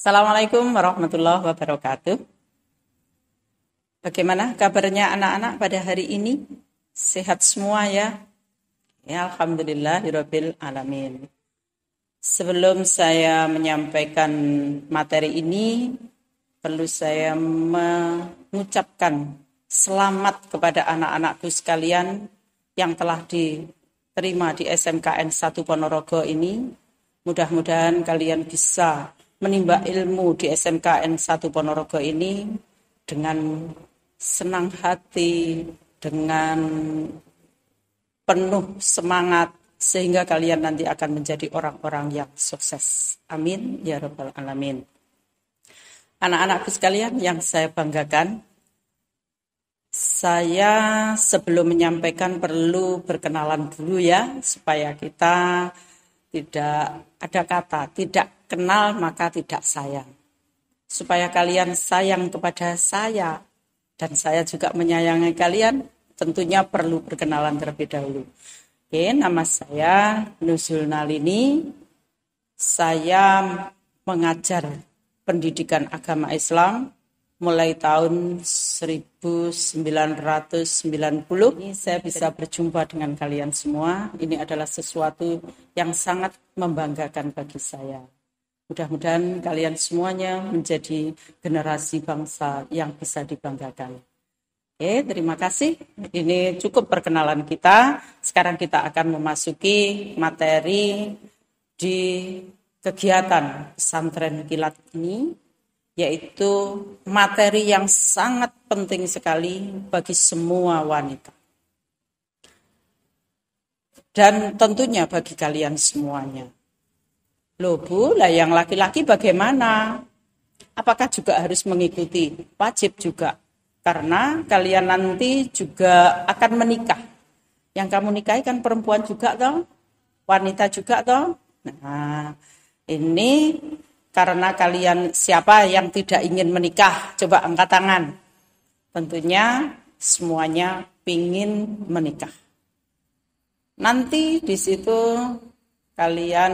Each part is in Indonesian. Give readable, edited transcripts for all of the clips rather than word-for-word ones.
Assalamualaikum warahmatullahi wabarakatuh. Bagaimana kabarnya anak-anak pada hari ini? Sehat semua ya? Ya, alhamdulillahirabbil alamin. Sebelum saya menyampaikan materi ini, perlu saya mengucapkan selamat kepada anak-anakku sekalian yang telah diterima di SMKN 1 Ponorogo ini. Mudah-mudahan kalian bisa menimba ilmu di SMKN 1 Ponorogo ini dengan senang hati, dengan penuh semangat, sehingga kalian nanti akan menjadi orang-orang yang sukses. Amin ya rabbal alamin. Anak-anakku sekalian yang saya banggakan, saya sebelum menyampaikan perlu berkenalan dulu ya, supaya kita tidak ada kata tidak kenal maka tidak sayang. Supaya kalian sayang kepada saya dan saya juga menyayangi kalian, tentunya perlu berkenalan terlebih dahulu. Oke, nama saya Nuzul Nalini. Saya mengajar pendidikan agama Islam mulai tahun 1990. Ini saya bisa berjumpa dengan kalian semua. Ini adalah sesuatu yang sangat membanggakan bagi saya. Mudah-mudahan kalian semuanya menjadi generasi bangsa yang bisa dibanggakan. Oke, terima kasih. Ini cukup perkenalan kita. Sekarang kita akan memasuki materi di kegiatan pesantren kilat ini, yaitu materi yang sangat penting sekali bagi semua wanita. Dan tentunya bagi kalian semuanya. Loh Bu, lah yang laki-laki bagaimana? Apakah juga harus mengikuti? Wajib juga. Karena kalian nanti juga akan menikah. Yang kamu nikahi kan perempuan juga toh? Wanita juga toh? Nah, ini karena kalian siapa yang tidak ingin menikah? Coba angkat tangan. Tentunya semuanya ingin menikah. Nanti di situ kalian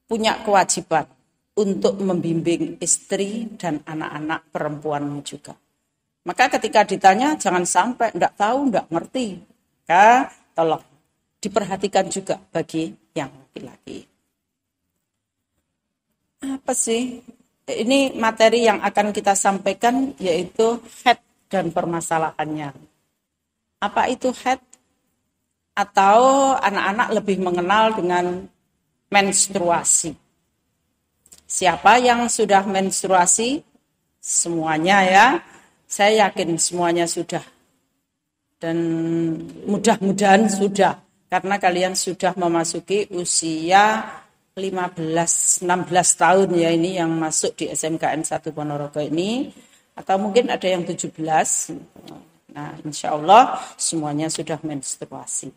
punya kewajiban untuk membimbing istri dan anak-anak perempuanmu juga. Maka ketika ditanya jangan sampai enggak tahu, enggak ngerti. Maka tolong diperhatikan juga bagi yang laki-laki. Apa sih? Ini materi yang akan kita sampaikan yaitu haid dan permasalahannya. Apa itu haid? Atau anak-anak lebih mengenal dengan menstruasi. Siapa yang sudah menstruasi? Semuanya ya. Saya yakin semuanya sudah. Dan mudah-mudahan sudah. Karena kalian sudah memasuki usia 15-16 tahun ya, ini yang masuk di SMKN 1 Ponorogo ini. Atau mungkin ada yang 17. Nah, insya Allah semuanya sudah menstruasi.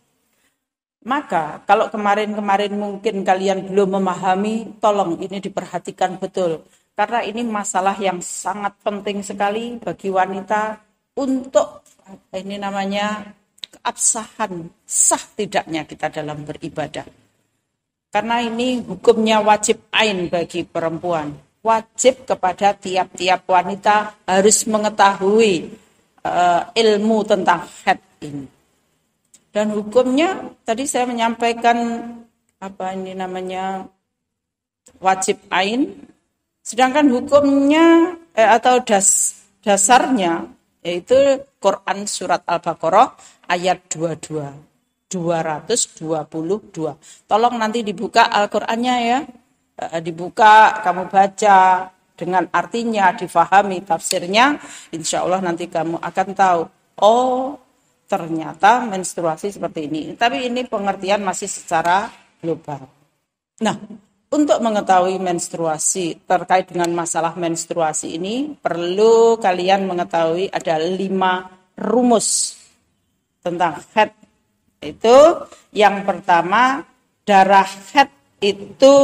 Maka kalau kemarin-kemarin mungkin kalian belum memahami, tolong ini diperhatikan betul. Karena ini masalah yang sangat penting sekali bagi wanita untuk keabsahan, sah tidaknya kita dalam beribadah. Karena ini hukumnya wajib ain bagi perempuan. Wajib kepada tiap-tiap wanita harus mengetahui ilmu tentang haid ini. Dan hukumnya tadi saya menyampaikan wajib ain, sedangkan hukumnya atau dasarnya yaitu Quran surat Al-Baqarah ayat 222. Tolong nanti dibuka Al-Qur'annya ya. Dibuka, kamu baca dengan artinya, difahami tafsirnya, insya Allah nanti kamu akan tahu. Oh, ternyata menstruasi seperti ini. Tapi ini pengertian masih secara global. Nah, untuk mengetahui menstruasi, terkait dengan masalah menstruasi ini, perlu kalian mengetahui ada 5 rumus tentang haid. Itu yang pertama, darah haid itu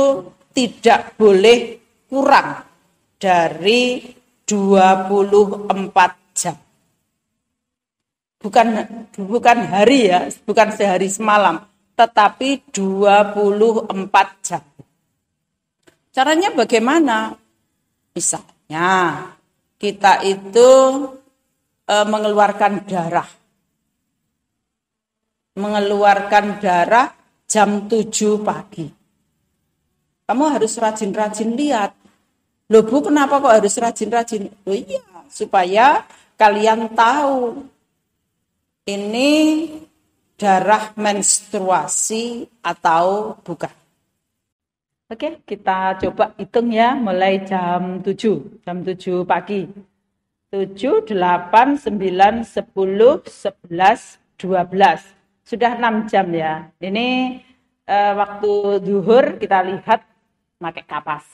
tidak boleh kurang dari 24 jam. Bukan hari ya, bukan sehari semalam, tetapi 24 jam. Caranya bagaimana? Misalnya, kita itu mengeluarkan darah. Mengeluarkan darah jam 7 pagi. Kamu harus rajin-rajin lihat. Loh Bu, kenapa kok harus rajin-rajin? Oh iya, supaya kalian tahu ini darah menstruasi atau bukan. Oke, kita coba hitung ya, mulai jam 7 pagi. 7, 8, 9, 10, 11, 12. Sudah 6 jam ya. Ini waktu zuhur kita lihat pakai kapas.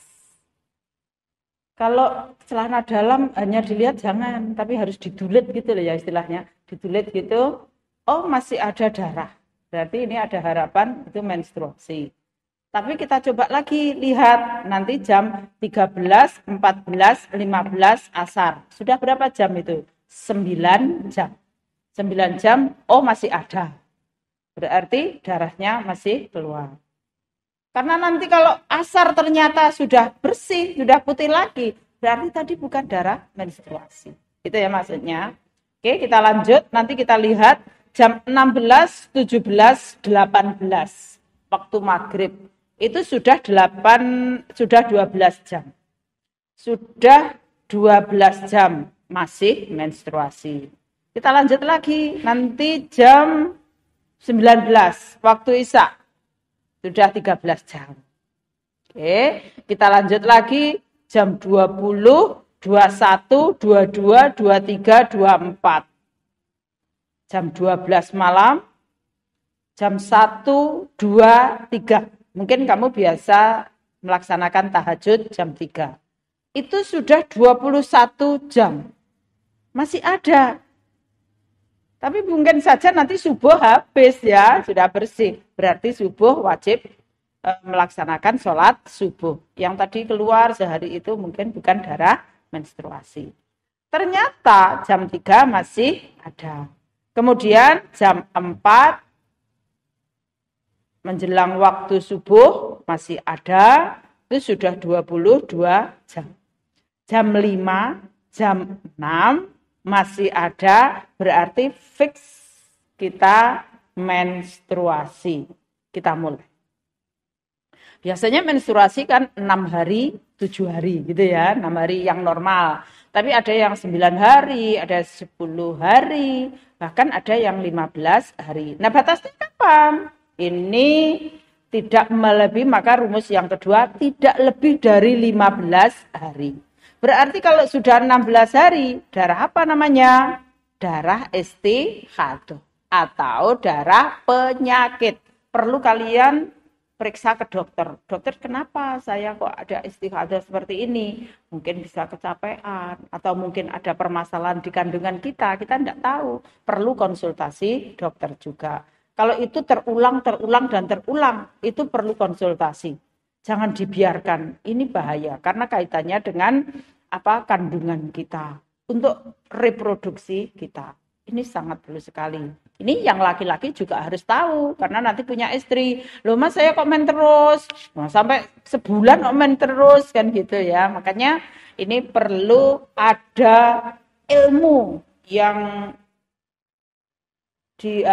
Kalau celana dalam hanya dilihat jangan, tapi harus didulet gitu loh ya istilahnya. Didulet gitu, oh masih ada darah. Berarti ini ada harapan itu menstruasi. Tapi kita coba lagi lihat nanti jam 13, 14, 15 asar. Sudah berapa jam itu? 9 jam. 9 jam, oh masih ada. Berarti darahnya masih keluar. Karena nanti kalau asar ternyata sudah bersih, sudah putih lagi, berarti tadi bukan darah menstruasi. Itu ya maksudnya. Oke, kita lanjut. Nanti kita lihat jam 16, 17, 18. Waktu maghrib. Itu sudah 12 jam. Sudah 12 jam masih menstruasi. Kita lanjut lagi, nanti jam 19 waktu isya. Sudah 13 jam. Oke, kita lanjut lagi jam 20, 21, 22, 23, 24. Jam 12 malam, jam 1, 2, 3. Mungkin kamu biasa melaksanakan tahajud jam 3. Itu sudah 21 jam. Masih ada. Tapi mungkin saja nanti subuh habis ya, sudah bersih. Berarti subuh wajib melaksanakan sholat subuh. Yang tadi keluar sehari itu mungkin bukan darah menstruasi. Ternyata jam 3 masih ada. Kemudian jam 4 menjelang waktu subuh masih ada, itu sudah 22 jam. Jam 5, jam 6 masih ada, berarti fix kita menstruasi. Kita mulai. Biasanya menstruasi kan 6 hari, 7 hari gitu ya, 6 hari yang normal. Tapi ada yang 9 hari, ada 10 hari, bahkan ada yang 15 hari. Nah batasnya kapan? Ini tidak melebihi, maka rumus yang kedua tidak lebih dari 15 hari. Berarti kalau sudah 16 hari, darah apa namanya? Darah istihadah atau darah penyakit. Perlu kalian periksa ke dokter. Dokter, kenapa saya kok ada istihadah seperti ini? Mungkin bisa kecapean atau mungkin ada permasalahan di kandungan kita tidak tahu. Perlu konsultasi dokter juga. Kalau itu terulang, itu perlu konsultasi. Jangan dibiarkan. Ini bahaya karena kaitannya dengan kandungan kita untuk reproduksi kita. Ini sangat perlu sekali. Ini yang laki-laki juga harus tahu karena nanti punya istri. Loh Mas, saya komen terus. Nah, sampai sebulan komen terus kan gitu ya. Makanya ini perlu ada ilmu yang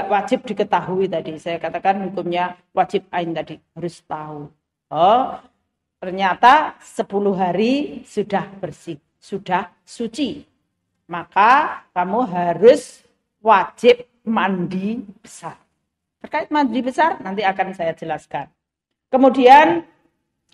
wajib diketahui tadi. Saya katakan hukumnya wajib ain tadi. Harus tahu. Oh, ternyata 10 hari sudah bersih. Sudah suci. Maka kamu harus wajib mandi besar. Terkait mandi besar nanti akan saya jelaskan. Kemudian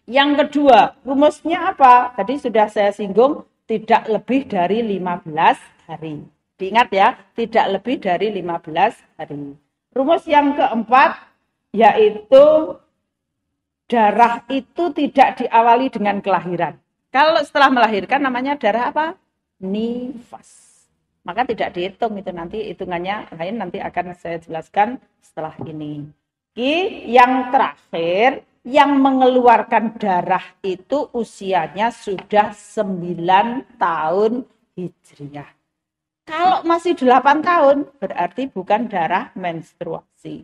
yang kedua, rumusnya apa? Tadi sudah saya singgung, tidak lebih dari 15 hari. Diingat ya, tidak lebih dari 15 hari. Rumus yang keempat, yaitu darah itu tidak diawali dengan kelahiran. Kalau setelah melahirkan namanya darah apa? Nifas. Maka tidak dihitung itu, nanti hitungannya lain, nanti akan saya jelaskan setelah ini. Yang terakhir, yang mengeluarkan darah itu usianya sudah 9 tahun Hijriah. Kalau masih 8 tahun, berarti bukan darah menstruasi.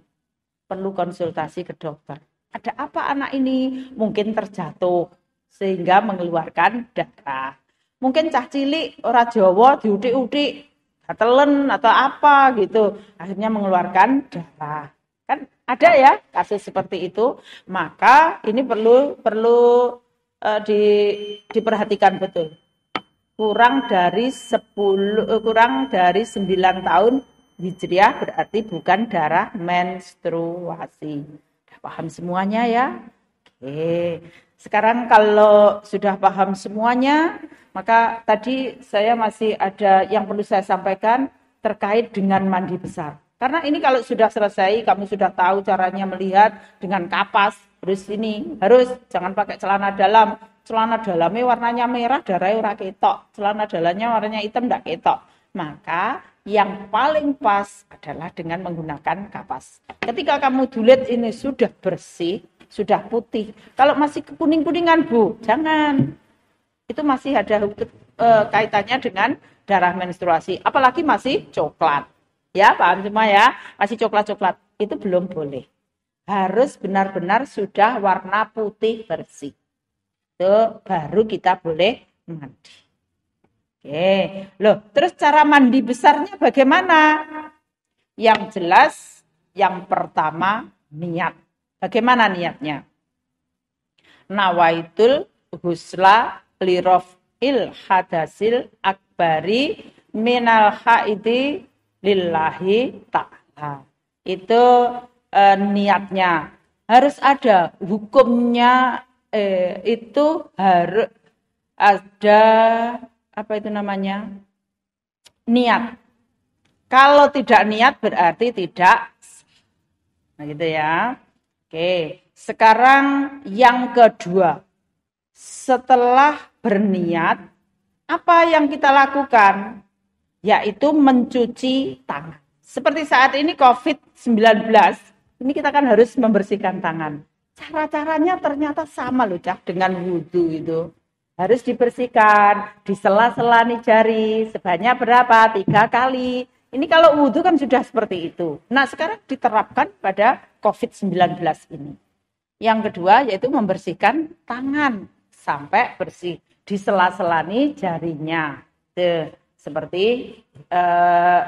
Perlu konsultasi ke dokter. Ada apa anak ini? Mungkin terjatuh. sehingga mengeluarkan darah. Mungkin cah cilik ora Jawa diutik-utik gatelen atau apa gitu, akhirnya mengeluarkan darah. Kan ada ya kasus seperti itu. Maka ini perlu diperhatikan betul. Kurang dari 9 tahun Hijriah berarti bukan darah menstruasi. Paham semuanya ya? Oke. Sekarang kalau sudah paham semuanya, maka tadi saya masih ada yang perlu saya sampaikan terkait dengan mandi besar. Karena ini kalau sudah selesai, kamu sudah tahu caranya melihat dengan kapas. Harus jangan pakai celana dalam. Celana dalamnya warnanya merah, darahnya ora ketok. Celana dalamnya warnanya hitam, enggak ketok. Maka yang paling pas adalah dengan menggunakan kapas. Ketika kamu dulet ini sudah bersih, sudah putih. Kalau masih kuning-kuningan, Bu, jangan. Itu masih ada kaitannya dengan darah menstruasi. Apalagi masih coklat. Ya, paham semua ya? Masih coklat-coklat. Itu belum boleh. Harus benar-benar sudah warna putih bersih. Itu baru kita boleh mandi. Oke. Loh, terus cara mandi besarnya bagaimana? Yang jelas, yang pertama niat. Bagaimana niatnya? Nawaitul husla lirofil hadasil akbari minal haidi lillahi ta'ala. Itu niatnya. Harus ada hukumnya, itu harus ada apa itu namanya? Niat. Kalau tidak niat berarti tidak. Nah gitu ya. Oke, sekarang yang kedua. Setelah berniat, apa yang kita lakukan? Yaitu mencuci tangan. Seperti saat ini COVID-19, ini kita kan harus membersihkan tangan. Cara-caranya ternyata sama loh, Cak, dengan wudhu itu. Harus dibersihkan, di sela-sela jari, sebanyak berapa? 3 kali. Ini kalau wudhu kan sudah seperti itu. Nah, sekarang diterapkan pada COVID-19 ini. Yang kedua yaitu membersihkan tangan sampai bersih. Di sela-sela jarinya. Seperti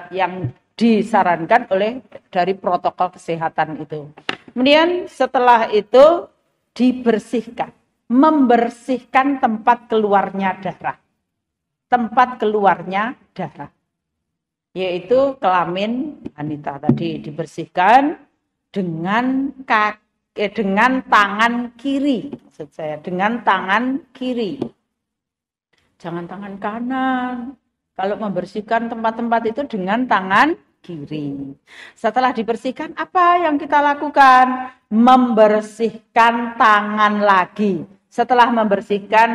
yang disarankan oleh dari protokol kesehatan itu. Kemudian setelah itu dibersihkan. Membersihkan tempat keluarnya darah. Tempat keluarnya darah. Yaitu kelamin wanita tadi dibersihkan dengan tangan kiri, maksud saya, dengan tangan kiri. Jangan tangan kanan. Kalau membersihkan tempat-tempat itu dengan tangan kiri. Setelah dibersihkan, apa yang kita lakukan? Membersihkan tangan lagi. Setelah membersihkan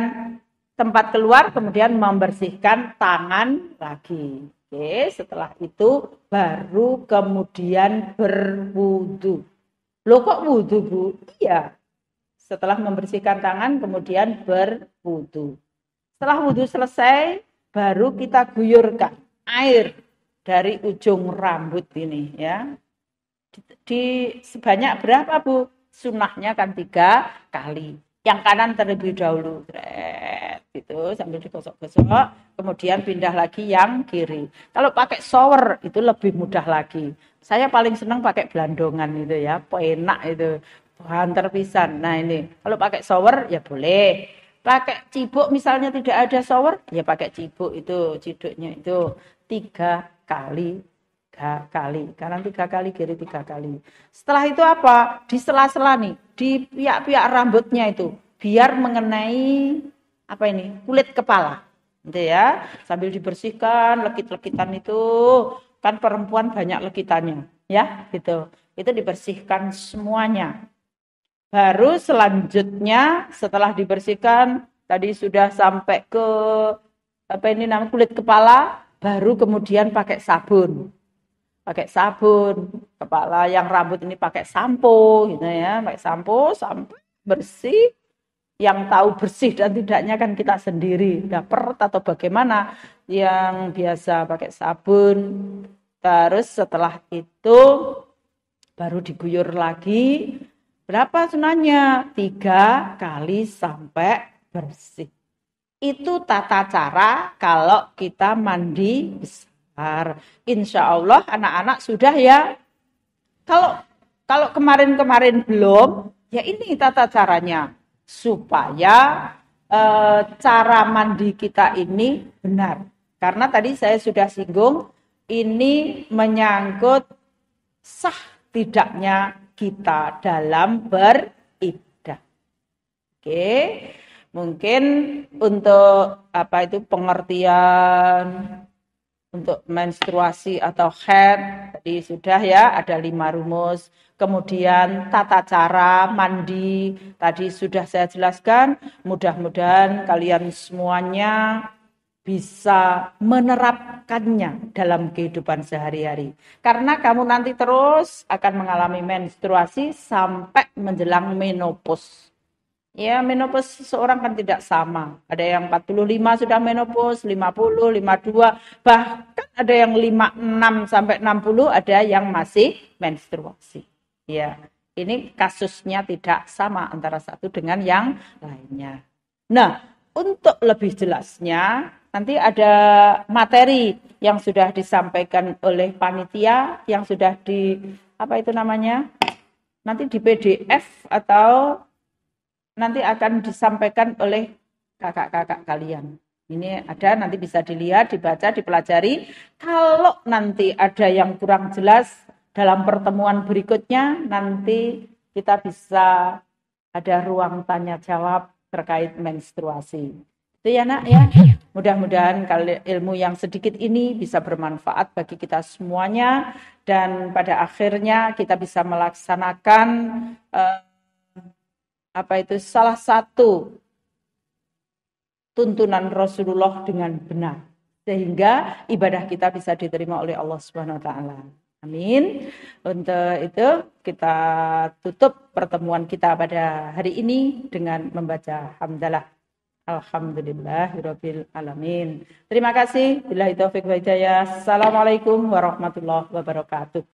tempat keluar, kemudian membersihkan tangan lagi. Oke, setelah itu baru kemudian berwudu. Loh kok wudu, Bu? Iya. Setelah membersihkan tangan, kemudian berwudu. Setelah wudu selesai, baru kita guyurkan air dari ujung rambut ini ya. Di sebanyak berapa, Bu? Sunnahnya kan 3 kali. Yang kanan terlebih dahulu. Gitu, sambil digosok-gosok, kemudian pindah lagi yang kiri. Kalau pakai shower itu lebih mudah lagi. Saya paling senang pakai belandongan itu ya, enak itu, bahan terpisan. Nah ini, kalau pakai shower ya boleh. Pakai cibuk misalnya tidak ada shower, ya pakai cibuk itu, ciduknya itu 3 kali. Kanan 3 kali, kiri 3 kali. Setelah itu apa? Di sela-sela nih, di pihak-pihak rambutnya itu, biar mengenai apa ini? Kulit kepala. Gitu ya. Sambil dibersihkan lekit-lekitan itu, kan perempuan banyak lekitannya, ya, gitu. Itu dibersihkan semuanya. Baru selanjutnya setelah dibersihkan tadi sudah sampai ke apa ini namanya kulit kepala, baru kemudian pakai sabun. Pakai sabun kepala, yang rambut ini pakai sampo gitu ya, pakai sampo sampai bersih. Yang tahu bersih dan tidaknya kan kita sendiri, dapet atau bagaimana. Yang biasa pakai sabun. Terus setelah itu baru diguyur lagi. Berapa sunahnya? 3 kali sampai bersih. Itu tata cara kalau kita mandi besar. Insya Allah anak-anak sudah ya. Kalau kemarin-kemarin belum, ya ini tata caranya. Supaya cara mandi kita ini benar. Karena tadi saya sudah singgung, ini menyangkut sah tidaknya kita dalam beribadah. Oke. Mungkin untuk pengertian untuk menstruasi atau haid tadi sudah ya ada 5 rumus. Kemudian tata cara mandi tadi sudah saya jelaskan. Mudah-mudahan kalian semuanya bisa menerapkannya dalam kehidupan sehari-hari. Karena kamu nanti terus akan mengalami menstruasi sampai menjelang menopause. Ya, menopause seseorang kan tidak sama. Ada yang 45 sudah menopause, 50, 52, bahkan ada yang 56 sampai 60, ada yang masih menstruasi. Ya, ini kasusnya tidak sama antara satu dengan yang lainnya. Nah, untuk lebih jelasnya, nanti ada materi yang sudah disampaikan oleh panitia, yang sudah nanti di PDF atau nanti akan disampaikan oleh kakak-kakak kalian. Ini ada, nanti bisa dilihat, dibaca, dipelajari. Kalau nanti ada yang kurang jelas dalam pertemuan berikutnya, nanti kita bisa ada ruang tanya jawab terkait menstruasi. Itu ya nak ya. Mudah-mudahan ilmu yang sedikit ini bisa bermanfaat bagi kita semuanya. Dan pada akhirnya kita bisa melaksanakan salah satu tuntunan Rasulullah dengan benar sehingga ibadah kita bisa diterima oleh Allah Subhanahu wa taala. Amin. Untuk itu kita tutup pertemuan kita pada hari ini dengan membaca hamdalah. Alhamdulillahirabbil alamin. Terima kasih. Billahi taufik wa hidayah. Assalamualaikum warahmatullahi wabarakatuh.